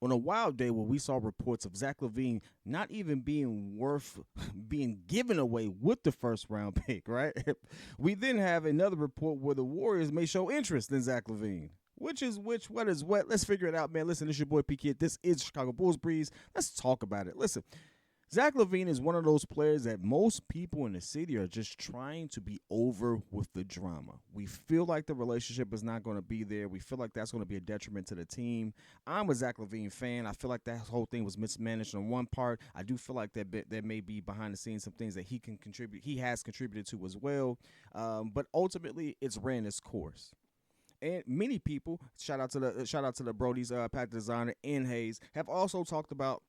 On a wild day where we saw reports of Zach Lavine not even being worth being given away with the first round pick, right? We then have another report where the Warriors may show interest in Zach Lavine. Which is which? What is what? Let's figure it out, man. Listen, this is your boy P Kid. This is Chicago Bulls Breeze. Let's talk about it. Listen, Zach Lavine is one of those players that most people in the city are just trying to be over with the drama. We feel like the relationship is not going to be there. We feel like that's going to be a detriment to the team. I'm a Zach Lavine fan. I feel like that whole thing was mismanaged on one part. I do feel like there may be behind the scenes some things that he can contribute. He has contributed to as well. But ultimately, it's ran its course. And many people, shout out to the Brodies, Pat Designer and Hayes, have also talked about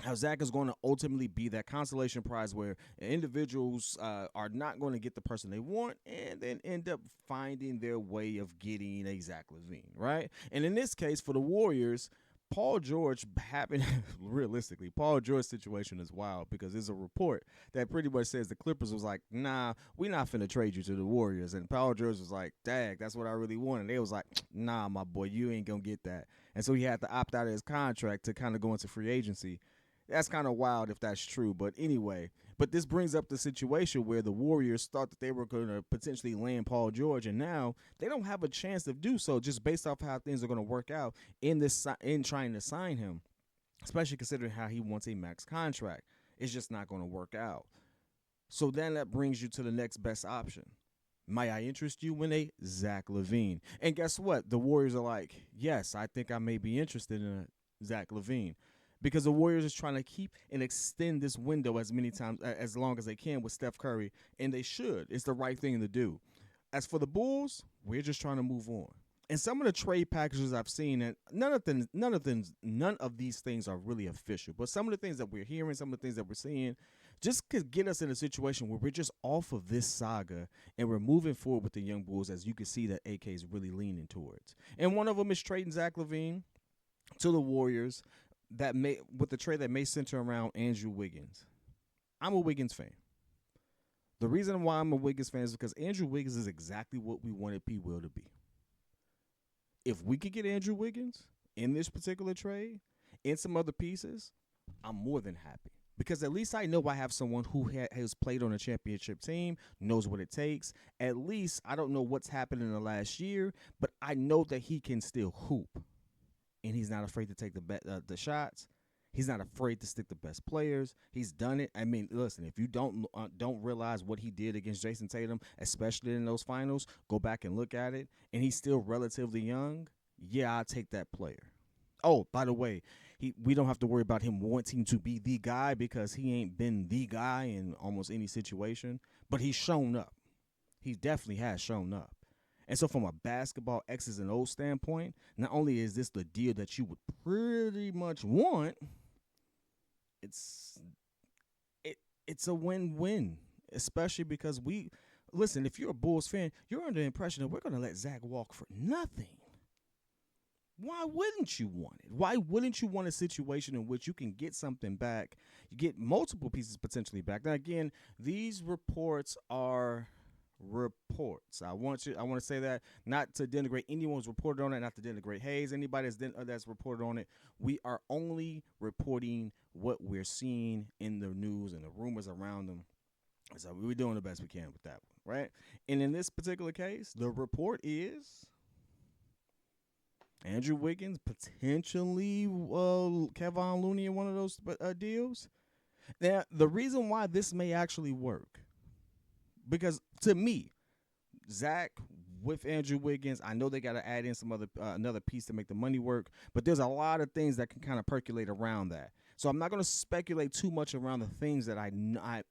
how Zach is going to ultimately be that consolation prize where individuals are not going to get the person they want and then end up finding their way of getting a Zach Lavine, right? And in this case, for the Warriors, Paul George happened realistically. Paul George's situation is wild because there's a report that pretty much says the Clippers was like, "Nah, we not finna trade you to the Warriors," and Paul George was like, "Dag, that's what I really want." And they was like, "Nah, my boy, you ain't gonna get that." And so he had to opt out of his contract to kind of go into free agency. That's kind of wild if that's true. But anyway, but this brings up the situation where the Warriors thought that they were going to potentially land Paul George, and now they don't have a chance to do so just based off how things are going to work out in trying to sign him, especially considering how he wants a max contract. It's just not going to work out. So then that brings you to the next best option. Might I interest you in a Zach Lavine? And guess what? The Warriors are like, yes, I think I may be interested in a Zach Lavine because the Warriors is trying to keep and extend this window as many times as long as they can with Steph Curry, and they should. It's the right thing to do. As for the Bulls, we're just trying to move on. And some of the trade packages I've seen, and none of these things are really official. But some of the things that we're hearing, some of the things that we're seeing, just could get us in a situation where we're just off of this saga and we're moving forward with the young Bulls, as you can see that AK is really leaning towards. And one of them is trading Zach Lavine to the Warriors that may with the trade that may center around Andrew Wiggins. I'm a Wiggins fan. The reason why I'm a Wiggins fan is because Andrew Wiggins is exactly what we wanted P. Will to be. If we could get Andrew Wiggins in this particular trade and some other pieces, I'm more than happy. Because at least I know I have someone who has played on a championship team, knows what it takes. At least I don't know what's happened in the last year, but I know that he can still hoop. And he's not afraid to take the shots. He's not afraid to stick the best players. He's done it. I mean, listen, if you don't realize what he did against Jason Tatum, especially in those finals, go back and look at it, and he's still relatively young, yeah, I'll take that player. Oh, by the way, we don't have to worry about him wanting to be the guy because he ain't been the guy in almost any situation, but he's shown up. He definitely has shown up. And so from a basketball X's and O's standpoint, not only is this the deal that you would pretty much want, it's it's a win-win, especially because listen, if you're a Bulls fan, you're under the impression that we're going to let Zach walk for nothing. Why wouldn't you want it? Why wouldn't you want a situation in which you can get something back, you get multiple pieces potentially back? Now, again, these reports are reports. I want to say that not to denigrate anyone who's reported on it, not to denigrate Hayes, anybody that's reported on it. We are only reporting what we're seeing in the news and the rumors around them. So we're doing the best we can with that one, right? And in this particular case, the report is Andrew Wiggins potentially Kevon Looney in one of those deals. Now, the reason why this may actually work, because to me, Zach with Andrew Wiggins, I know they got to add in some other another piece to make the money work, but there's a lot of things that can kind of percolate around that. So I'm not going to speculate too much around the things that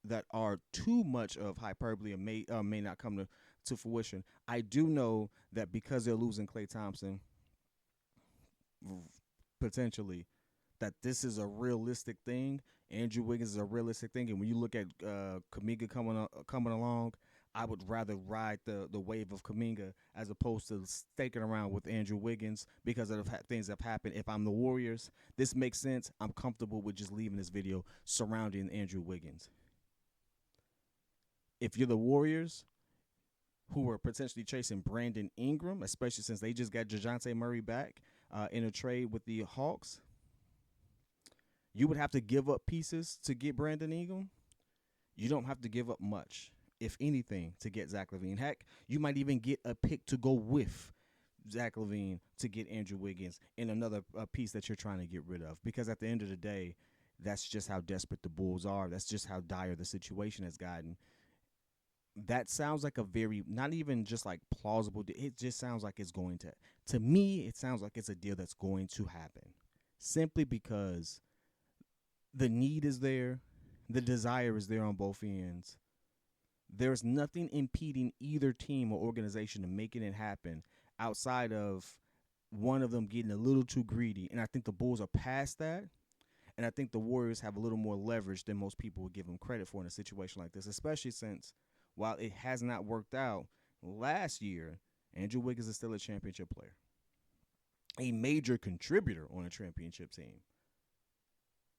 that are too much of hyperbole and may not come to fruition. I do know that because they're losing Klay Thompson, potentially, that this is a realistic thing. Andrew Wiggins is a realistic thing, and when you look at Kuminga coming along, I would rather ride the wave of Kuminga as opposed to staking around with Andrew Wiggins because of the things that have happened. If I'm the Warriors, this makes sense. I'm comfortable with just leaving this video surrounding Andrew Wiggins. If you're the Warriors, who are potentially chasing Brandon Ingram, especially since they just got DeJounte Murray back in a trade with the Hawks, You would have to give up pieces to get Brandon Ingram. You don't have to give up much, if anything, to get Zach Lavine. Heck, you might even get a pick to go with Zach Lavine to get Andrew Wiggins in another piece that you're trying to get rid of. Because at the end of the day, that's just how desperate the Bulls are. That's just how dire the situation has gotten. That sounds like a very, not even just like plausible, it just sounds like it's going to me, it sounds like it's a deal that's going to happen. Simply because the need is there, the desire is there on both ends. There's nothing impeding either team or organization to making it happen outside of one of them getting a little too greedy. And I think the Bulls are past that. And I think the Warriors have a little more leverage than most people would give them credit for in a situation like this, especially since while it has not worked out last year, Andrew Wiggins is still a championship player, a major contributor on a championship team.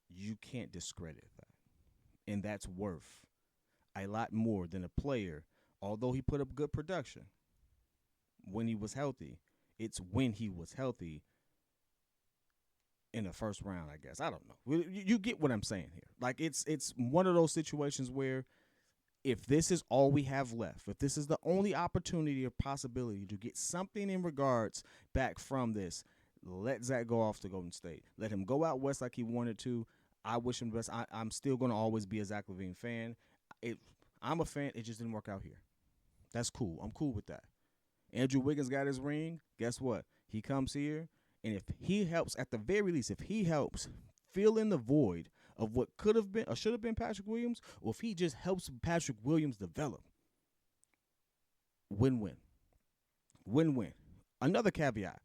You can't discredit that. And that's worth a lot more than a player, although he put up good production when he was healthy. It's when he was healthy in the first round, I guess. I don't know. You get what I'm saying here. Like, it's one of those situations where if this is all we have left, if this is the only opportunity or possibility to get something in regards back from this, let Zach go off to Golden State. Let him go out west like he wanted to. I wish him the best. I'm still going to always be a Zach Lavine fan. I'm a fan. It just didn't work out here. That's cool. I'm cool with that. Andrew Wiggins got his ring. Guess what? He comes here, and if he helps, at the very least, if he helps fill in the void of what could have been or should have been Patrick Williams, or if he just helps Patrick Williams develop, win-win. Win-win. Another caveat.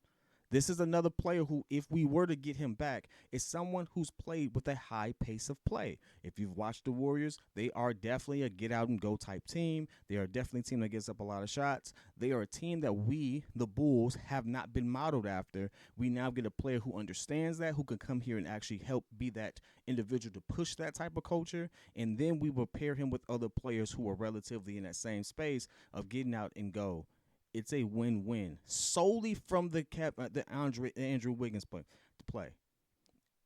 This is another player who, if we were to get him back, is someone who's played with a high pace of play. If you've watched the Warriors, they are definitely a get-out-and-go type team. They are definitely a team that gets up a lot of shots. They are a team that we, the Bulls, have not been modeled after. We now get a player who understands that, who can come here and actually help be that individual to push that type of culture, and then we will pair him with other players who are relatively in that same space of getting out and go. It's a win-win solely from the Andrew Wiggins play.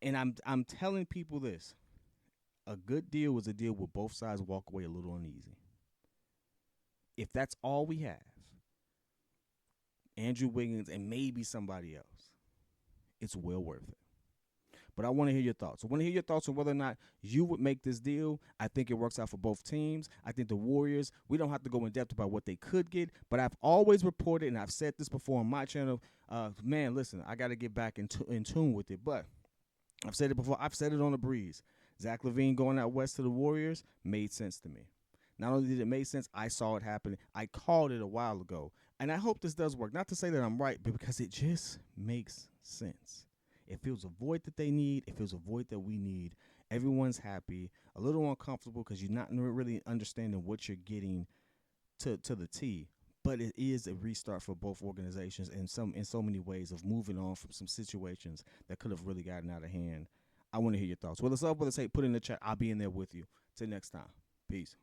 And I'm telling people this. A good deal is a deal where both sides walk away a little uneasy. If that's all we have, Andrew Wiggins and maybe somebody else, it's well worth it. But I want to hear your thoughts. I want to hear your thoughts on whether or not you would make this deal. I think it works out for both teams. I think the Warriors, we don't have to go in depth about what they could get, but I've always reported, and I've said this before on my channel, man, listen, I got to get back in tune with it. But I've said it before. I've said it on the breeze. Zach Lavine going out west to the Warriors made sense to me. Not only did it make sense, I saw it happen. I called it a while ago. And I hope this does work. Not to say that I'm right, but because it just makes sense. It fills a void that they need. It fills a void that we need. Everyone's happy. A little uncomfortable because you're not really understanding what you're getting to the T. But it is a restart for both organizations in so many ways of moving on from some situations that could have really gotten out of hand. I want to hear your thoughts. Whether it's up, whether it's hate, put it in the chat. I'll be in there with you. Till next time. Peace.